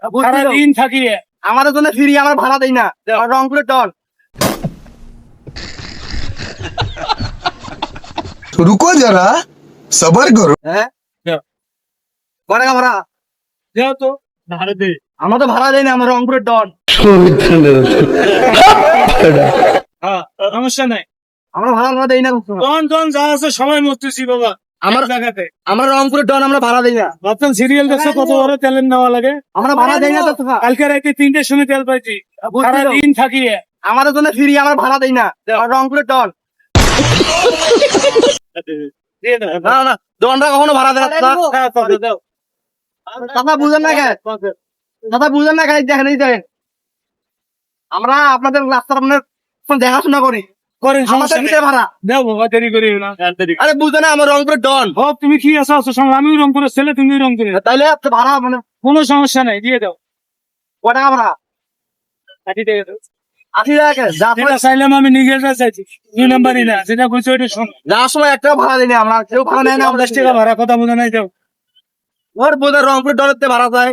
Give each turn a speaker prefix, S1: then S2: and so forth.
S1: সারাদিন থাকি
S2: আমাদের জন্য ফ্রি, আমার ভাড়া দেই না, রংপুরের ডন।
S3: रुको जरा सबर करो।
S2: হ্যাঁ কয় টাকা ভাড়া?
S1: দেও তো ধারে দে।
S2: আমরা তো ভাড়া দেই না, আমরা রংপুরের ডন।
S1: হ্যাঁ সমস্যা নাই,
S2: আমরা ভাড়া দেই না।
S1: জন জন যা আছে সবাই মরতেছি বাবা আমার জায়গাতে।
S2: আমরা রংপুরের ডন, আমরা ভাড়া দেই না।
S1: ভাবছেন সিরিয়াল দেখছে কত বড় তেলের নেওয়া লাগে?
S2: আমরা ভাড়া দেই না তো।
S1: কালকে রাতে 3টের সময় তেল পাইছি, সারাদিন থাকি।
S2: আমাদের জন্য ফ্রি, আমার ভাড়া দেই না, রংপুরের ডন।
S1: দিয়ে দাও।
S2: না না, ডনরা কখনো ভাড়া দেয় না।
S1: হ্যাঁ, দাও, দাও।
S2: কথা বুঝেন না কেন? কথা বুঝেন না কেন? দেখেন এই দেখেন, আমরা আপনাদের রাস্তার আপনার দেখাশোনা করি।
S1: করেন, সমস্যা
S2: আমাদের
S1: নেই।
S2: কিসের ভাড়া?
S1: দাও বাবা, দেরি করি না।
S2: আরে বুঝে না, আমার রংপুরের ডন।
S1: ও তুমি কি আছো আছো সঙ্গে, আমিও রং করে ছেলে, তুমিও রং করে।
S2: তাইলে আপনি ভাড়া মানে
S1: কোনো সমস্যা নাই, দিয়ে দাও।
S2: কয় টাকা ভাড়া?
S1: 80 টাকা দাও।
S2: 80 টাকা কেন?
S1: যেটা চাইলাম আমি নিজে যা চাইছি, 2 নাম্বারই না, যেটা কইছো ওইটা শোন।
S2: যাওয়ার সময় একটা ভাড়া দিই না, আমরা কেউ ভাড়া নেয় না।
S1: 50 টাকা ভাড়া, কথা বোঝা নাই, দাও।
S2: ওর বোধহয় রংপুরের ডনের ভাড়া যায়।